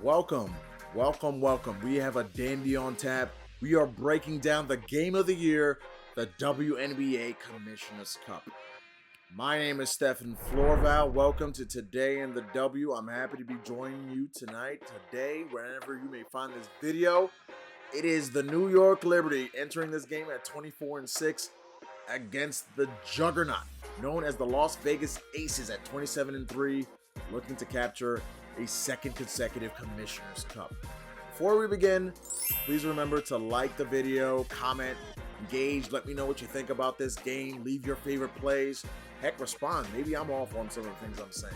Welcome, welcome. We have a dandy on tap. We are breaking down the game of the year, the WNBA Commissioner's Cup. My name is Stephen Florival. Welcome to Today in the W. I'm happy to be joining you tonight, today, wherever you may find this video. It is the New York Liberty entering this game at 24-6 against the juggernaut known as the Las Vegas Aces at 27-3, looking to capture a second consecutive Commissioner's Cup. Before we begin, please remember to like the video, comment, engage, let me know what you think about this game, leave your favorite plays, heck, respond. Maybe I'm off on some of the things I'm saying.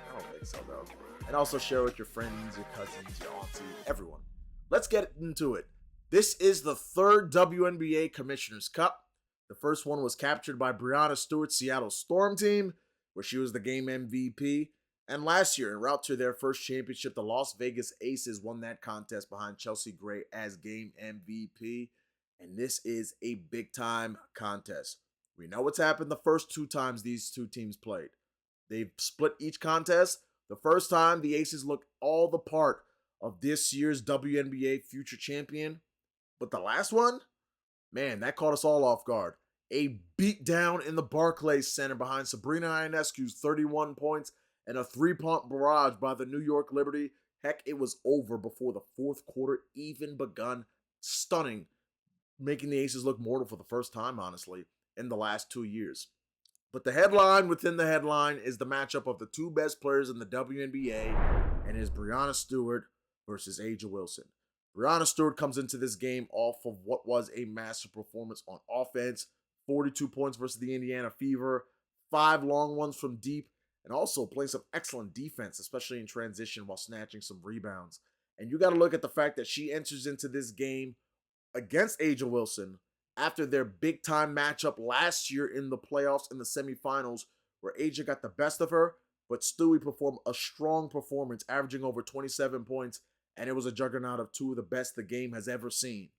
I don't think so, though. And also share with your friends, your cousins, your auntie, everyone. Let's get into it. This is the third WNBA Commissioner's Cup. The first one was captured by Breanna Stewart's Seattle Storm team, where she was the game MVP. And last year, en route to their first championship, the Las Vegas Aces won that contest behind Chelsea Gray as game MVP. And this is a big-time contest. We know what's happened the first two times these two teams played. They've split each contest. The first time, the Aces looked all the part of this year's WNBA future champion. But the last one, man, that caught us all off guard. A beatdown in the Barclays Center behind Sabrina Ionescu's 31 points and a three-point barrage by the New York Liberty. Heck, it was over before the fourth quarter even begun. Stunning, making the Aces look mortal for the first time, honestly, in the last 2 years. But the headline within the headline is the matchup of the two best players in the WNBA, and it is Breanna Stewart versus A'ja Wilson. Breanna Stewart comes into this game off of what was a massive performance on offense, 42 points versus the Indiana Fever, 5 long ones from deep, and also playing some excellent defense, especially in transition while snatching some rebounds. And you got to look at the fact that she enters into this game against A'ja Wilson after their big-time matchup last year in the playoffs in the semifinals, where A'ja got the best of her, but Stewie performed a strong performance, averaging over 27 points, and it was a juggernaut of two of the best the game has ever seen.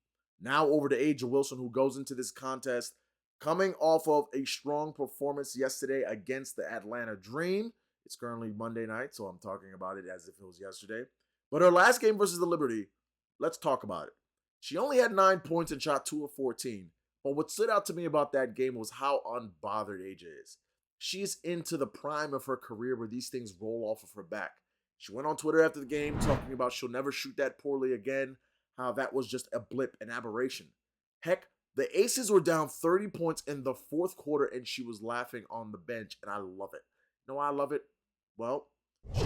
Now over to A'ja Wilson, who goes into this contest coming off of a strong performance yesterday against the Atlanta Dream. It's currently Monday night, so I'm talking about it as if it was yesterday. But her last game versus the Liberty, let's talk about it. She only had 9 points and shot 2 of 14. But what stood out to me about that game was how unbothered A'ja is. She's into the prime of her career where these things roll off of her back. She went on Twitter after the game talking about she'll never shoot that poorly again, how that was just a blip, an aberration. Heck, the Aces were down 30 points in the fourth quarter and she was laughing on the bench, and I love it. You know why I love it? Well,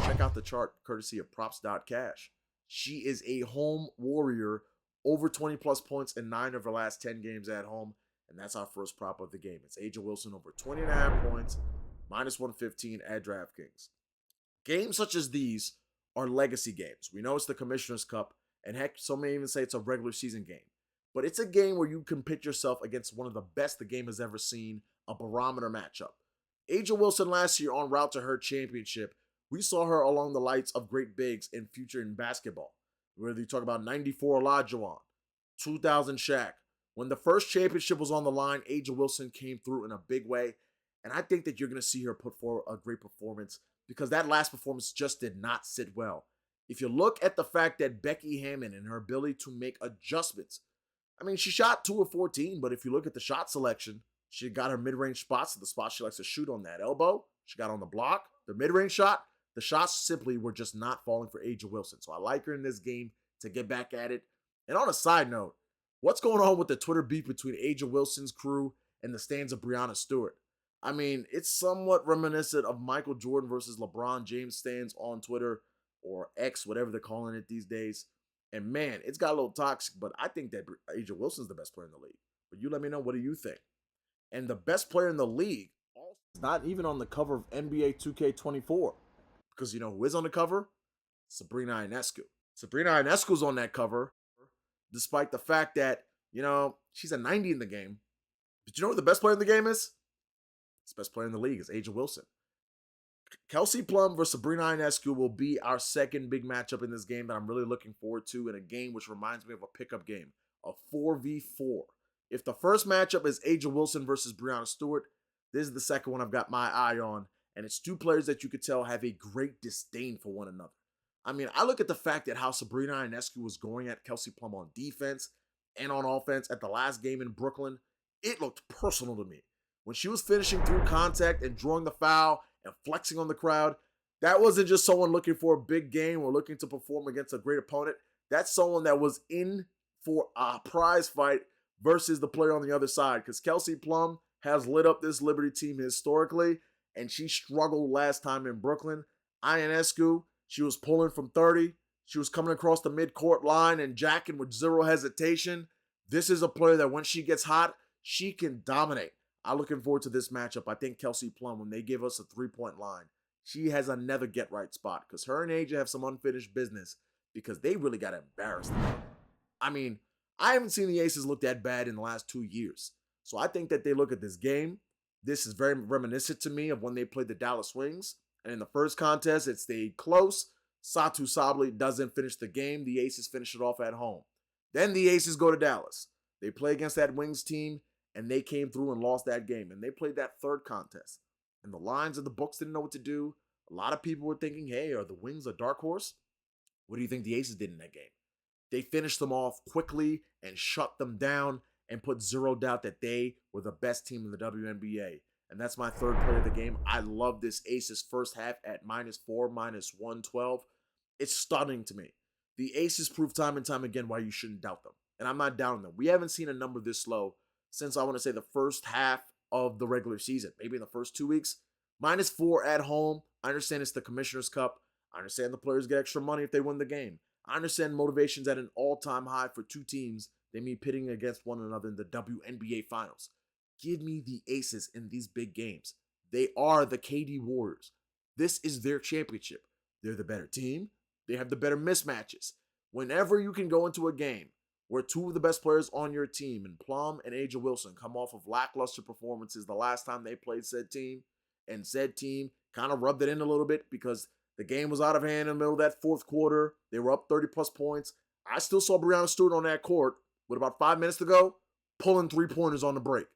check out the chart courtesy of props.cash. She is a home warrior, over 20 plus points in 9 of her last 10 games at home, and that's our first prop of the game. It's A'ja Wilson over 20.5 points, minus 115 at DraftKings. Games such as these are legacy games. We know it's the Commissioner's Cup, and heck, some may even say it's a regular season game. But it's a game where you can pit yourself against one of the best the game has ever seen, a barometer matchup. A'ja Wilson last year en route to her championship, we saw her along the lights of great bigs in future in basketball. Whether you talk about 94 Olajuwon, 2000 Shaq. When the first championship was on the line, A'ja Wilson came through in a big way. And I think that you're going to see her put forward a great performance because that last performance just did not sit well. If you look at the fact that Becky Hammon and her ability to make adjustments, I mean, she shot 2 of 14, but if you look at the shot selection, she got her mid-range spots, the spots she likes to shoot on that elbow. She got on the block, the mid-range shot. The shots simply were just not falling for A'ja Wilson. So I like her in this game to get back at it. And on a side note, what's going on with the Twitter beef between A'ja Wilson's crew and the stands of Breanna Stewart? I mean, it's somewhat reminiscent of Michael Jordan versus LeBron James stands on Twitter, or X, whatever they're calling it these days. And man, it's got a little toxic, but I think that A'ja Wilson's the best player in the league. But you let me know, what do you think? And the best player in the league is not even on the cover of NBA 2K24. Because you know who is on the cover? Sabrina Ionescu. Sabrina Ionescu's on that cover, despite the fact that, you know, she's a 90 in the game. But you know what the best player in the game is? The best player in the league is A'ja Wilson. Kelsey Plum versus Sabrina Ionescu will be our second big matchup in this game that I'm really looking forward to, in a game which reminds me of a pickup game, a 4v4. If the first matchup is A'ja Wilson versus Breanna Stewart, this is the second one I've got my eye on, and it's two players that you could tell have a great disdain for one another. I mean, I look at the fact that how Sabrina Ionescu was going at Kelsey Plum on defense and on offense at the last game in Brooklyn. It looked personal to me. When she was finishing through contact and drawing the foul and flexing on the crowd, that wasn't just someone looking for a big game or looking to perform against a great opponent. That's someone that was in for a prize fight versus the player on the other side. Because Kelsey Plum has lit up this Liberty team historically, and she struggled last time in Brooklyn. Ionescu, she was pulling from 30. She was coming across the midcourt line and jacking with zero hesitation. This is a player that when she gets hot, she can dominate. I'm looking forward to this matchup. I think Kelsey Plum, when they give us a three-point line, she has another get-right spot because her and AJ have some unfinished business because they really got embarrassed. I mean, I haven't seen the Aces look that bad in the last 2 years. So I think that they look at this game. This is very reminiscent to me of when they played the Dallas Wings. And in the first contest, it stayed close. Satu Sabli doesn't finish the game. The Aces finish it off at home. Then the Aces go to Dallas. They play against that Wings team, and they came through and lost that game. And they played that third contest. And the lines of the books didn't know what to do. A lot of people were thinking, hey, are the Wings a dark horse? What do you think the Aces did in that game? They finished them off quickly and shut them down and put zero doubt that they were the best team in the WNBA. And that's my third play of the game. I love this Aces first half at -4, -112. It's stunning to me. The Aces prove time and time again why you shouldn't doubt them. And I'm not doubting them. We haven't seen a number this low since, I want to say, the first half of the regular season. Maybe in the first 2 weeks. -4 at home. I understand it's the Commissioner's Cup. I understand the players get extra money if they win the game. I understand motivation's at an all-time high for two teams. They mean pitting against one another in the WNBA Finals. Give me the Aces in these big games. They are the KD Warriors. This is their championship. They're the better team. They have the better mismatches. Whenever you can go into a game where two of the best players on your team, and Plum and A'ja Wilson, come off of lackluster performances the last time they played said team, and said team kind of rubbed it in a little bit because the game was out of hand in the middle of that fourth quarter. They were up 30-plus points. I still saw Breanna Stewart on that court with about 5 minutes to go, pulling three-pointers on the break.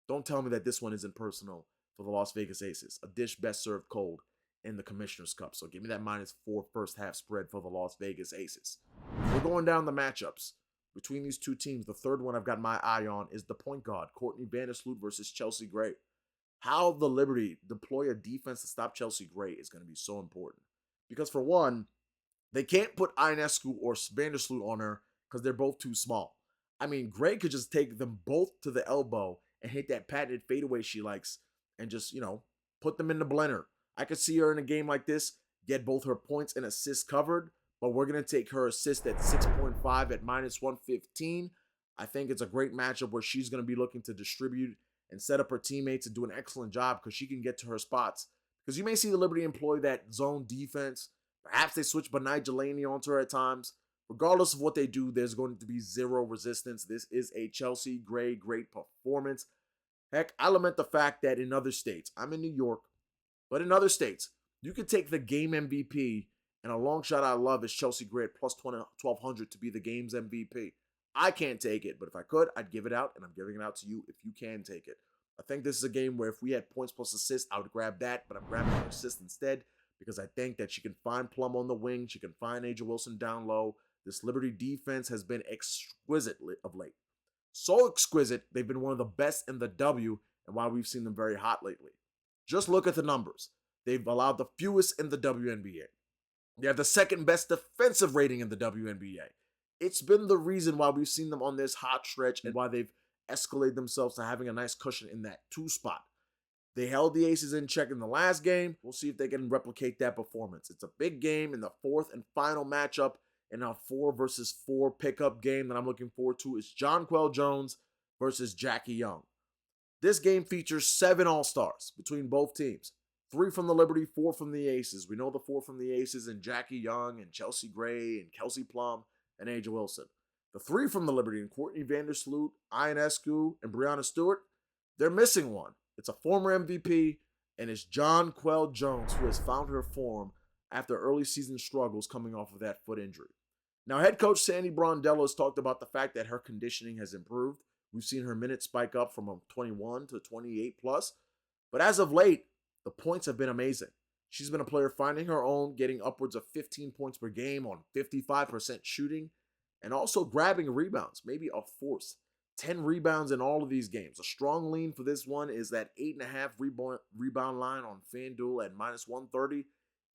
Don't tell me that this one isn't personal for the Las Vegas Aces. A dish best served cold in the Commissioner's Cup. So give me that -4 first half spread for the Las Vegas Aces. We're going down the matchups between these two teams. The third one I've got my eye on is the point guard, Courtney Vandersloot versus Chelsea Gray. How the Liberty deploy a defense to stop Chelsea Gray is going to be so important. Because for one, they can't put Ionescu or Vandersloot on her because they're both too small. I mean, Gray could just take them both to the elbow and hit that patented fadeaway she likes and just, put them in the blender. I could see her in a game like this get both her points and assists covered, but we're going to take her assist at 6.5 at -115. I think it's a great matchup where she's going to be looking to distribute and set up her teammates and do an excellent job because she can get to her spots. Because you may see the Liberty employ that zone defense. Perhaps they switch Benai Delaney onto her at times. Regardless of what they do, there's going to be zero resistance. This is a Chelsea Gray great performance. Heck, I lament the fact that in other states, I'm in New York, but in other states, you could take the game MVP, and a long shot I love is Chelsea Gray at plus 1,200 to be the game's MVP. I can't take it, but if I could, I'd give it out, and I'm giving it out to you if you can take it. I think this is a game where if we had points plus assists, I would grab that, but I'm grabbing her assist instead because I think that she can find Plum on the wing. She can find A'ja Wilson down low. This Liberty defense has been exquisite of late. So exquisite, they've been one of the best in the W, and why we've seen them very hot lately. Just look at the numbers. They've allowed the fewest in the WNBA. They have the second best defensive rating in the WNBA. It's been the reason why we've seen them on this hot stretch and why they've escalated themselves to having a nice cushion in that 2 spot. They held the Aces in check in the last game. We'll see if they can replicate that performance. It's a big game in the fourth and final matchup in our 4 versus 4 pickup game that I'm looking forward to is Jonquel Jones versus Jackie Young. This game features 7 All-Stars between both teams. 3 from the Liberty, 4 from the Aces. We know the 4 from the Aces and Jackie Young and Chelsea Gray and Kelsey Plum and A'ja Wilson. The 3 from the Liberty and Courtney Vandersloot, Ionescu, and Breanna Stewart, they're missing one. It's a former MVP, and it's Jonquel Jones who has found her form after early season struggles coming off of that foot injury. Now, head coach Sandy Brondello has talked about the fact that her conditioning has improved. We've seen her minutes spike up from 21 to 28 plus. But as of late, the points have been amazing. She's been a player finding her own, getting upwards of 15 points per game on 55% shooting, and also grabbing rebounds, maybe a force. 10 rebounds in all of these games. A strong lean for this one is that 8.5 rebound line on FanDuel at -130.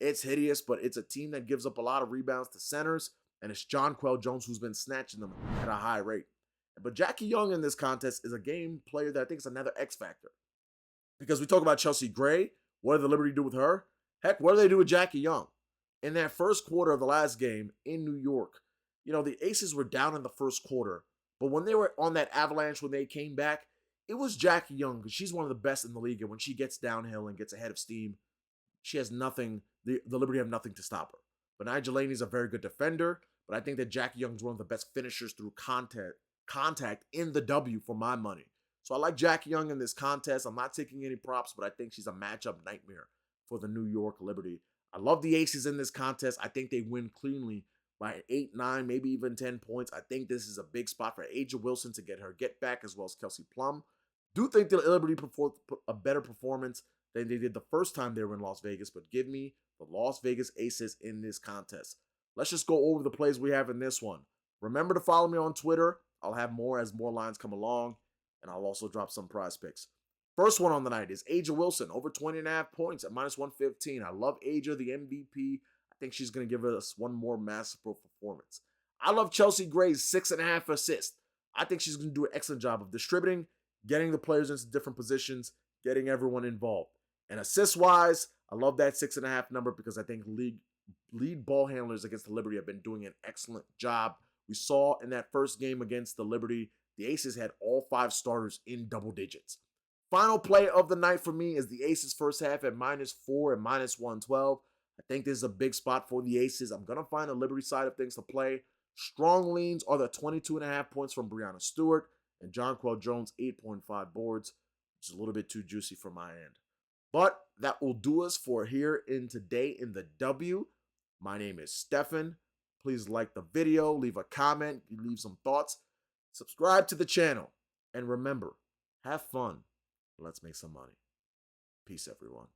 It's hideous, but it's a team that gives up a lot of rebounds to centers, and it's Jonquel Jones who's been snatching them at a high rate. But Jackie Young in this contest is a game player that I think is another X factor. Because we talk about Chelsea Gray, what did the Liberty do with her? Heck, what do they do with Jackie Young? In that first quarter of the last game in New York, the Aces were down in the first quarter, but when they were on that avalanche, when they came back, it was Jackie Young, because she's one of the best in the league, and when she gets downhill and gets ahead of steam, she has nothing, the Liberty have nothing to stop her. But Nigel Laney's a very good defender, but I think that Jackie Young's one of the best finishers through contact in the W for my money. So I like Jackie Young in this contest. I'm not taking any props, but I think she's a matchup nightmare for the New York Liberty. I love the Aces in this contest. I think they win cleanly by 8, 9, maybe even 10 points. I think this is a big spot for A'ja Wilson to get her get back, as well as Kelsey Plum. Do think the Liberty put a better performance than they did the first time they were in Las Vegas, but give me the Las Vegas Aces in this contest. Let's just go over the plays we have in this one. Remember to follow me on Twitter. I'll have more as more lines come along, and I'll also drop some prize picks. First one on the night is A'ja Wilson, over 20.5 points at -115. I love A'ja, the MVP. I think she's going to give us one more masterful performance. I love Chelsea Gray's 6.5 assists. I think she's going to do an excellent job of distributing, getting the players into different positions, getting everyone involved. And assist-wise, I love that 6.5 number because I think lead ball handlers against the Liberty have been doing an excellent job. We saw in that first game against the Liberty, the Aces had all 5 starters in double digits. Final play of the night for me is the Aces first half at -4 and -112. I think this is a big spot for the Aces. I'm going to find the Liberty side of things to play. Strong leans are the 22.5 points from Breanna Stewart and Jonquel Jones, 8.5 boards, which is a little bit too juicy for my end. But that will do us for here in today in the W. My name is Stefan. Please like the video, leave a comment, leave some thoughts, subscribe to the channel, and remember, have fun. Let's make some money. Peace, everyone.